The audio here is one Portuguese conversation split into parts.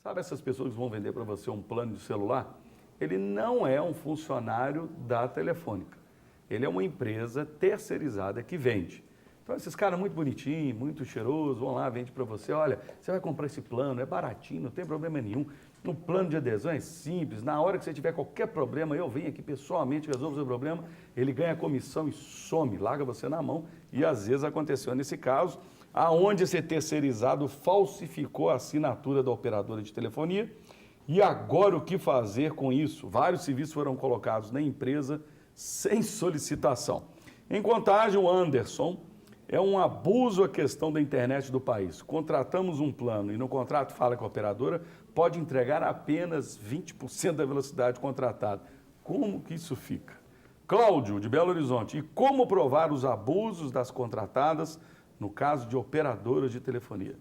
Sabe essas pessoas que vão vender para você um plano de celular? Ele não é um funcionário da Telefônica. Ele é uma empresa terceirizada que vende. Então, esses caras muito bonitinhos, muito cheirosos, vão lá, vende para você, olha, você vai comprar esse plano, é baratinho, não tem problema nenhum. No plano de adesão é simples, na hora que você tiver qualquer problema, eu venho aqui pessoalmente, resolvo o seu problema, ele ganha a comissão e some, larga você na mão. E às vezes aconteceu nesse caso, aonde esse terceirizado falsificou a assinatura da operadora de telefonia. E agora o que fazer com isso? Vários serviços foram colocados na empresa sem solicitação. Em Contagem, o Anderson, é um abuso a questão da internet do país. Contratamos um plano e no contrato fala que a operadora pode entregar apenas 20% da velocidade contratada. Como que isso fica? Cláudio, de Belo Horizonte, e como provar os abusos das contratadas no caso de operadoras de telefonia?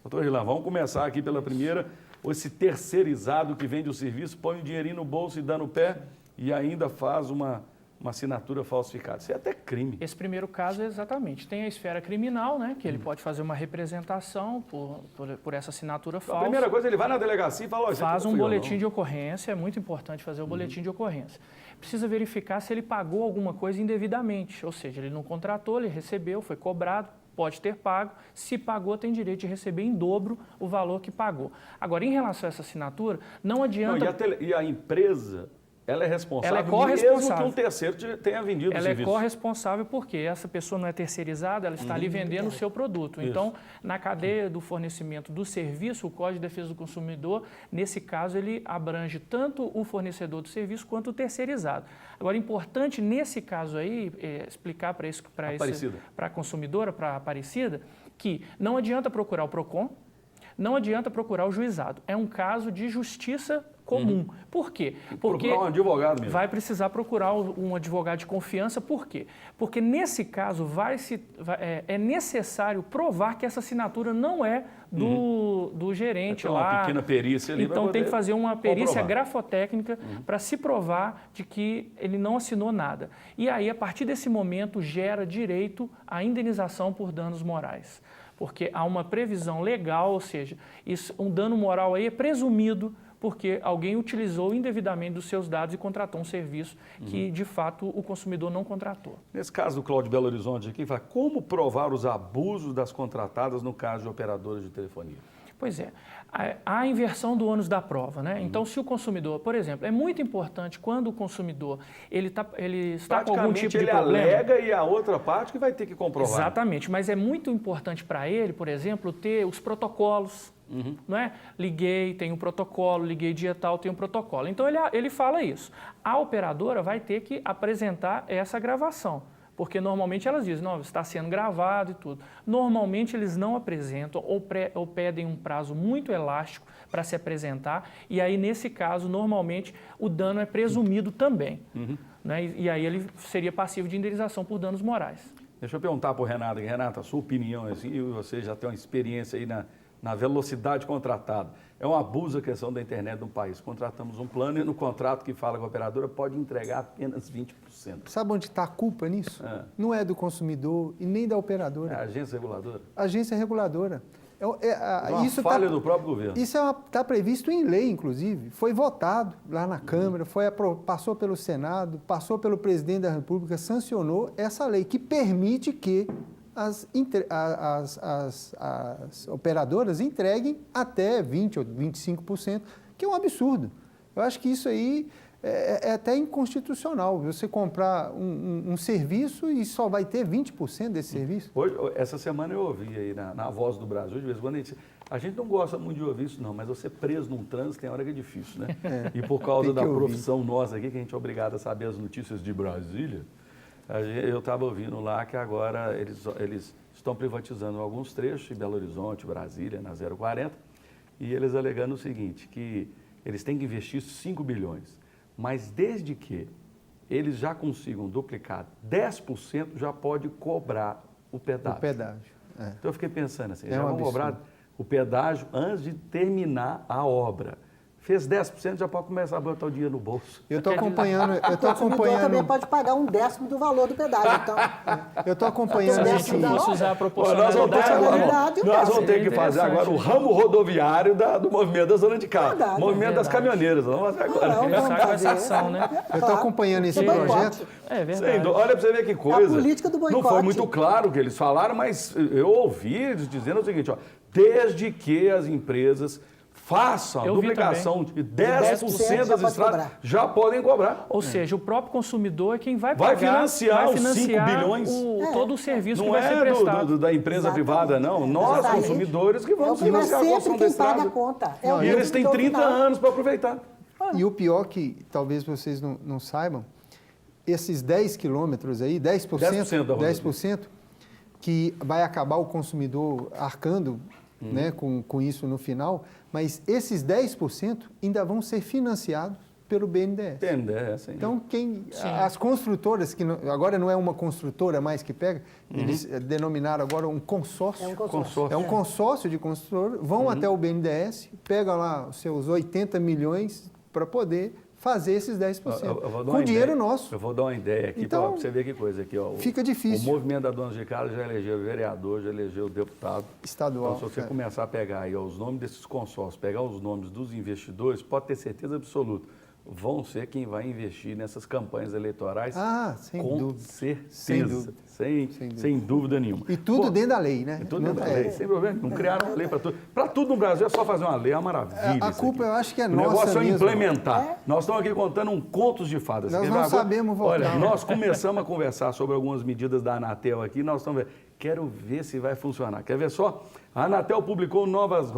Doutor Rilan, vamos começar aqui pela primeira. Esse terceirizado que vende o serviço, põe o dinheirinho no bolso e dá no pé e ainda faz uma assinatura falsificada. Isso é até crime. Esse primeiro caso é exatamente. Tem a esfera criminal, né? Que ele pode fazer uma representação por essa assinatura falsa. A primeira coisa, ele vai na delegacia e fala... Faz um boletim de ocorrência, é muito importante fazer o boletim de ocorrência. Precisa verificar se ele pagou alguma coisa indevidamente, ou seja, ele não contratou, ele recebeu, foi cobrado, pode ter pago. Se pagou, tem direito de receber em dobro o valor que pagou. Agora, em relação a essa assinatura, não adianta... Não, e a empresa... Ela é responsável, ela é corresponsável, mesmo que um terceiro tenha vendido o serviço. Ela é corresponsável porque essa pessoa não é terceirizada, ela está ali vendendo o seu produto. Então, na cadeia do fornecimento do serviço, o Código de Defesa do Consumidor, nesse caso, ele abrange tanto o fornecedor do serviço quanto o terceirizado. Agora, importante nesse caso aí, explicar para a consumidora, para a Aparecida, que não adianta procurar o PROCON, não adianta procurar o juizado. É um caso de justiça comum. Por quê? Porque procurar um advogado mesmo. Vai precisar procurar um advogado de confiança. Por quê? Porque nesse caso é necessário provar que essa assinatura não é do gerente lá. Uma pequena perícia ali. Então tem que fazer uma perícia grafotécnica para se provar de que ele não assinou nada. E aí, a partir desse momento, gera direito à indenização por danos morais. Porque há uma previsão legal, ou seja, um dano moral aí é presumido porque alguém utilizou indevidamente dos seus dados e contratou um serviço que, de fato, o consumidor não contratou. Nesse caso do Cláudio Belo Horizonte aqui, como provar os abusos das contratadas no caso de operadoras de telefonia? Pois é, a inversão do ônus da prova, né? Então, se o consumidor, por exemplo, é muito importante quando o consumidor ele está com algum tipo de problema... ele alega e a outra parte que vai ter que comprovar. Exatamente, mas é muito importante para ele, por exemplo, ter os protocolos, não é? Liguei, tem um protocolo, liguei dia tal, tem um protocolo. Então, ele fala isso. A operadora vai ter que apresentar essa gravação. Porque normalmente elas dizem, não, está sendo gravado e tudo. Normalmente eles não apresentam ou pedem um prazo muito elástico para se apresentar. E aí, nesse caso, normalmente o dano é presumido também. Né? E aí ele seria passivo de indenização por danos morais. Deixa eu perguntar para o Renato. Renato, a sua opinião, assim, você já tem uma experiência aí na velocidade contratada. É um abuso a questão da internet no país. Contratamos um plano e no contrato que fala que a operadora pode entregar apenas 20%. Sabe onde está a culpa nisso? Não é do consumidor e nem da operadora. É a agência reguladora? A agência reguladora. Isso falha do próprio governo. Isso está previsto em lei, inclusive. Foi votado lá na Câmara, passou pelo Senado, passou pelo presidente da República, sancionou essa lei que permite que as operadoras entreguem até 20% ou 25%, que é um absurdo. Eu acho que isso aí é até inconstitucional, você comprar um serviço e só vai ter 20% desse serviço. Hoje, essa semana eu ouvi aí na Voz do Brasil, de vez em quando a gente não gosta muito de ouvir isso não, mas você preso num trânsito tem hora que é difícil, né? E por causa da profissão nossa aqui, que a gente é obrigado a saber as notícias de Brasília, eu estava ouvindo lá que agora eles estão privatizando alguns trechos de Belo Horizonte, Brasília, na 040, e eles alegando o seguinte, que eles têm que investir 5 bilhões, mas desde que eles já consigam duplicar 10%, já pode cobrar o pedágio. O pedágio. Então eu fiquei pensando assim, já vão cobrar o pedágio antes de terminar a obra. Fez 10%, já pode começar a botar o dinheiro no bolso. Eu estou acompanhando. O consumidor também pode pagar 1/10 do valor do pedágio. Então, Eu estou acompanhando Se a esse. gente fosse usar a Nós vamos ter, proporcionalidade... nós vamos ter que Seria fazer agora o interessante. ramo rodoviário do movimento das zonas de carro. Verdade, movimento das verdade. caminhoneiras. Vamos fazer agora. Não, Começar vamos com essa fazer. ação, né? Eu estou acompanhando esse Você boicote. projeto. É Sem verdade. dúvida. Olha para você ver que coisa. política do Não foi boicote. muito claro o que eles falaram, mas eu ouvi eles dizendo o seguinte, ó, desde que as empresas façam a Eu vi duplicação de 10% já das pode estradas, cobrar. já podem cobrar. Ou seja, o próprio consumidor é quem vai Vai pagar, financiar vai os 5 financiar bilhões. todo o serviço que Não vai ser é prestado. da empresa Exatamente. privada, não. Nós, Exatamente. consumidores, que vamos é financiar a sempre construção da quem paga a estrada. conta. E o eles têm consumidor 30 final. anos para aproveitar. E o pior que talvez vocês não saibam, esses 10 quilômetros aí, 10%, da rodovia. 10% que vai acabar o consumidor arcando né, com isso no final, mas esses 10% ainda vão ser financiados pelo BNDES. Entende? É assim. Então, as construtoras, que agora não é uma construtora mais que pega, Uhum. eles denominaram agora um consórcio. É um consórcio. É um consórcio de construtor, vão Uhum. até o BNDES, pegam lá os seus 80 milhões para poder fazer esses 10%. Eu vou dar Com uma dinheiro ideia. nosso. Eu vou dar uma ideia aqui Então, para você ver que coisa aqui. Ó. fica difícil. O movimento da Dona de Casa já elegeu vereador, já elegeu deputado. Estadual. Então, se você é. começar a pegar aí ó, os nomes desses consórcios, pegar os nomes dos investidores, pode ter certeza absoluta, vão ser quem vai investir nessas campanhas eleitorais. Ah, sem com dúvida. certeza. Sem dúvida. Sem dúvida nenhuma. E tudo Pô, dentro da lei, né? é tudo dentro da lei, sem problema. Não criaram uma lei para tudo. Para tudo no Brasil é só fazer uma lei, é uma maravilha. A isso culpa aqui. eu acho que é O nossa negócio é mesmo. implementar. Nós estamos aqui contando um contos de fadas. Nós Quer não ver agora? sabemos votar. Olha, nós começamos a conversar sobre algumas medidas da Anatel aqui, nós estamos vendo. Quero ver se vai funcionar. Quer ver só? A Anatel publicou novas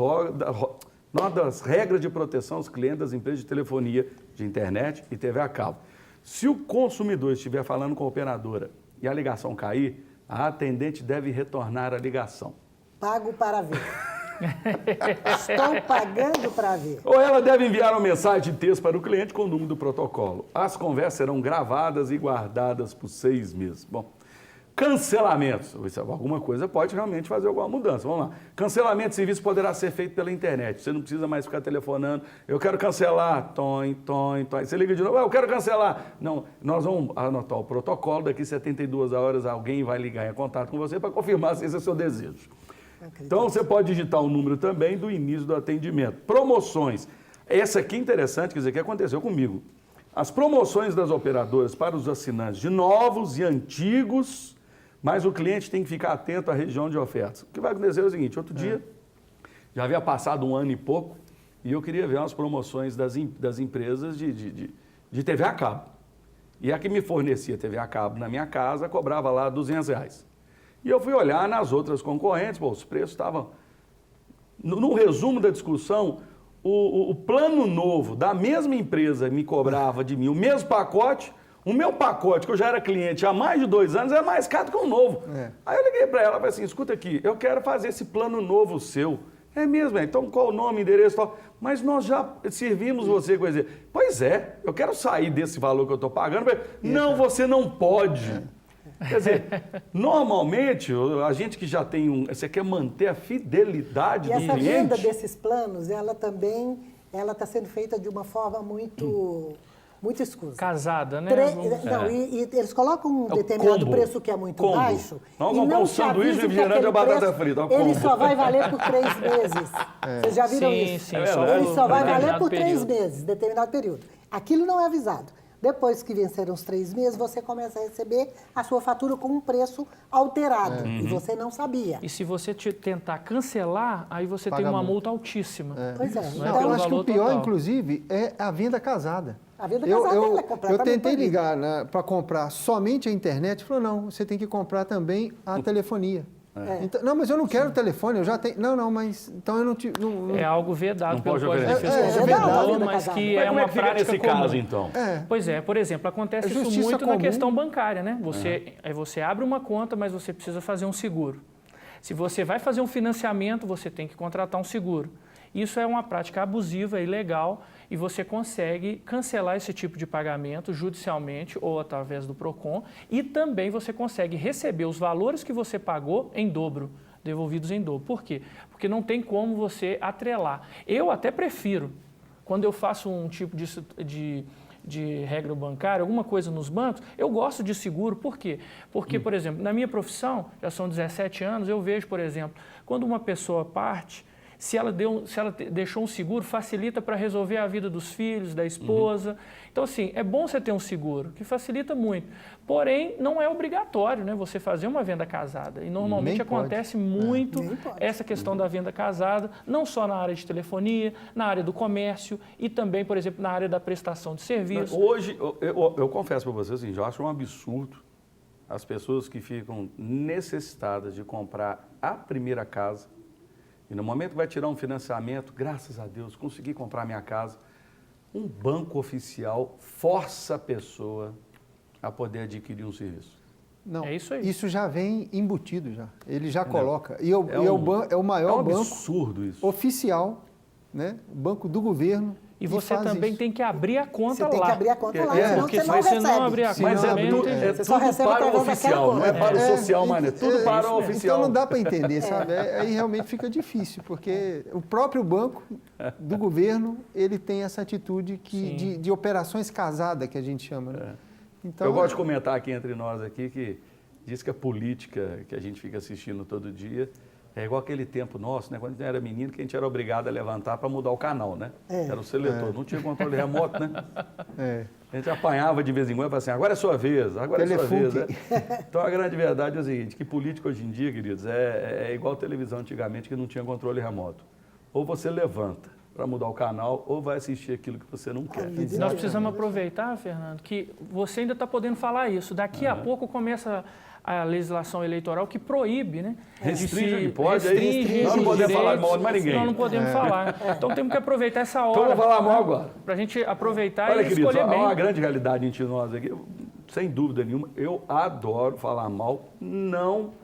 regras de proteção aos clientes das empresas de telefonia, de internet e TV a cabo. Se o consumidor estiver falando com a operadora e a ligação cair, a atendente deve retornar a ligação. Pago para ver. Estou pagando para ver. Ou ela deve enviar uma mensagem de texto para o cliente com o número do protocolo. As conversas serão gravadas e guardadas por 6 meses. Bom, cancelamentos. Alguma coisa pode realmente fazer alguma mudança. Vamos lá. Cancelamento de serviço poderá ser feito pela internet. Você não precisa mais ficar telefonando. Eu quero cancelar. Tom. Você liga de novo. Eu quero cancelar. Não, nós vamos anotar o protocolo. Daqui 72 horas alguém vai ligar em contato com você para confirmar se esse é o seu desejo. Então, você pode digitar o número também do início do atendimento. Promoções. Essa aqui é interessante, quer dizer, o que aconteceu comigo. As promoções das operadoras para os assinantes de novos e antigos, mas o cliente tem que ficar atento à região de ofertas. O que vai acontecer é o seguinte, outro dia, já havia passado 1 ano e pouco, e eu queria ver umas promoções das empresas de TV a cabo. E a que me fornecia TV a cabo na minha casa cobrava lá R$200. E eu fui olhar nas outras concorrentes, os preços estavam... No resumo da discussão, o plano novo da mesma empresa me cobrava de mim o mesmo pacote, o meu pacote, que eu já era cliente há mais de 2 anos, é mais caro que o novo. Aí eu liguei para ela e falei assim, escuta aqui, eu quero fazer esse plano novo seu. É mesmo, então qual o nome, endereço e tal? Mas nós já servimos você com isso. Pois é, eu quero sair desse valor que eu estou pagando. Não, você não pode. Quer dizer, normalmente, a gente que já tem você quer manter a fidelidade E do essa cliente. venda desses planos, ela também está sendo feita de uma forma muito escusa. Casada, né? Não, e eles colocam um determinado combo. preço que é muito Combo. baixo. Vamos e comprar não um te sanduíche, avisam que refrigerante e aquele batata preço, frita, é o ele combo. só vai valer por 3 meses. Vocês já viram Sim, isso? sim. É só verdade. Ele só vai valer determinado por 3 período. meses, determinado período. Aquilo não é avisado. Depois que venceram os 3 meses, você começa a receber a sua fatura com um preço alterado. E você não sabia. E se você tentar cancelar, aí você tem uma multa altíssima. Pois é. Não é Não, pelo eu acho que o valor pior, total. inclusive, é a venda casada. A venda casada ela é completamente eu tentei proibida. ligar para comprar somente a internet, falou, não, você tem que comprar também a telefonia. Então, não, mas eu não quero telefone, eu já tenho... Não, mas então eu não... É algo vedado Não pelo pode Código de oferecer. Defesa do É verdade, Consumidor, venda mas casada. que Mas é como é uma que fica prática nesse comum. caso, então? Pois é, por exemplo, acontece É isso justiça muito na comum. questão bancária, né? Você abre uma conta, mas você precisa fazer um seguro. Se você vai fazer um financiamento, você tem que contratar um seguro. Isso é uma prática abusiva e ilegal e você consegue cancelar esse tipo de pagamento judicialmente ou através do PROCON e também você consegue receber os valores que você pagou em dobro, devolvidos em dobro. Por quê? Porque não tem como você atrelar. Eu até prefiro quando eu faço um tipo de regra bancária, alguma coisa nos bancos, eu gosto de seguro. Por quê? Porque, por exemplo, na minha profissão, já são 17 anos, eu vejo, por exemplo, quando uma pessoa parte, se ela deixou um seguro, facilita para resolver a vida dos filhos, da esposa. Então, assim, é bom você ter um seguro, que facilita muito. Porém, não é obrigatório, né, você fazer uma venda casada. E normalmente acontece muito essa questão da venda casada, não só na área de telefonia, na área do comércio e também, por exemplo, na área da prestação de serviço. Hoje, eu confesso para vocês, assim, eu acho um absurdo as pessoas que ficam necessitadas de comprar a primeira casa e no momento que vai tirar um financiamento, graças a Deus, consegui comprar minha casa, um banco oficial força a pessoa a poder adquirir um serviço. Não, é isso aí. Isso já vem embutido já. Ele já coloca. E É o maior banco absurdo isso. oficial, né? O banco do governo. E você também isso. tem que abrir a conta lá. Você tem que abrir a conta lá, senão porque você se não você recebe. não abrir a conta, Mas também não tem jeito. é Você só tudo recebe para o através daquela oficial, não é conta. para o social, mas é tudo para o oficial. Então não dá para entender, sabe? Aí realmente fica difícil, porque o próprio banco do governo, ele tem essa atitude de operações casadas, que a gente chama. Né? Então, Eu gosto de comentar aqui entre nós aqui que diz que a política que a gente fica assistindo todo dia é igual aquele tempo nosso, né? Quando a gente era menino, que a gente era obrigado a levantar para mudar o canal, né? Era o seletor, não tinha controle remoto, né? A gente apanhava de vez em quando e falava assim, agora é sua vez, agora é sua vez. Né? Então a grande verdade é o seguinte, que política hoje em dia, queridos, é igual televisão antigamente que não tinha controle remoto. Ou você levanta para mudar o canal, ou vai assistir aquilo que você não quer. Nós precisamos aproveitar, Fernando, que você ainda está podendo falar isso. Daqui a pouco começa a legislação eleitoral que proíbe, né? Restringe, pode, aí nós não podemos falar mal de mais ninguém. Nós não podemos falar. Então temos que aproveitar essa hora. Então vamos falar mal agora. Para a gente aproveitar Olha, e queridos, escolher há bem. uma grande realidade entre nós aqui, sem dúvida nenhuma, eu adoro falar mal, não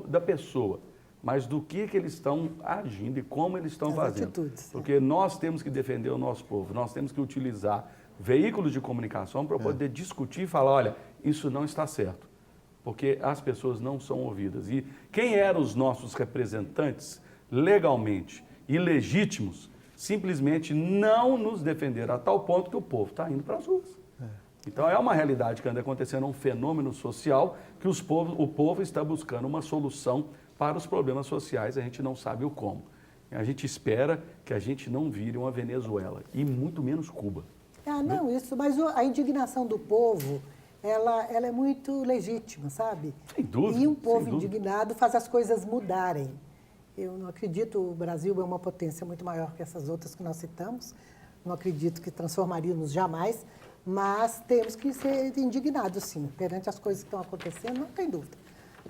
da pessoa, mas do que eles estão agindo e como eles estão fazendo. Atitudes. Porque nós temos que defender o nosso povo, nós temos que utilizar veículos de comunicação para poder discutir e falar, olha, isso não está certo. Porque as pessoas não são ouvidas. E quem eram os nossos representantes legalmente e legítimos, simplesmente não nos defenderam a tal ponto que o povo está indo para as ruas. Então é uma realidade que anda acontecendo, um fenômeno social que o povo está buscando uma solução para os problemas sociais, a gente não sabe o como. A gente espera que a gente não vire uma Venezuela e muito menos Cuba. Não, isso, mas a indignação do povo, ela é muito legítima, sabe? Sem dúvida. E um povo indignado faz as coisas mudarem. Eu não acredito, o Brasil é uma potência muito maior que essas outras que nós citamos, não acredito que transformaríamos jamais, mas temos que ser indignados, sim, perante as coisas que estão acontecendo, não tem dúvida.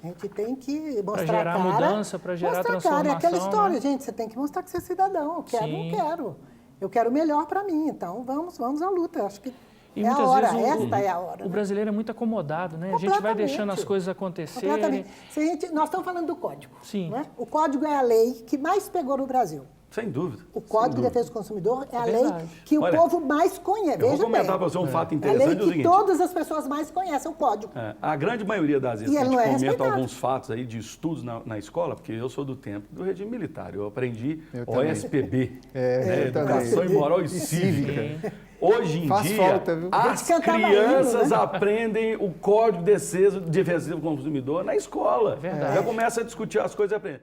A gente tem que mostrar Para gerar a cara. mudança, para gerar transformação. Cara, é aquela história, né? gente, você tem que mostrar que você é cidadão. Eu quero, não quero. Eu quero o melhor para mim, então vamos à luta. Eu acho que E é a muitas hora, vezes esta é a hora. O brasileiro é muito acomodado, né? A gente vai deixando as coisas acontecerem. Completamente. Nós estamos falando do código. Sim. Né? O código é a lei que mais pegou no Brasil. Sem dúvida. O Código de Defesa do Consumidor é a lei verdade. que o Olha, povo mais conhece. Eu vou comentar para você um fato É a interessante, lei é o que seguinte. todas as pessoas mais conhecem, o código. A grande maioria das vezes E que a ele gente não é comenta respeitado. alguns fatos aí de estudos na escola, porque eu sou do tempo do regime militar, eu aprendi Eu também. OSPB, eu também. Educação e Moral e Cívica. Hoje em Faz dia, falta, viu? as A gente cantava crianças hino, né? aprendem o Código de Defesa do Consumidor na escola. Verdade. Já começa a discutir as coisas e aprende.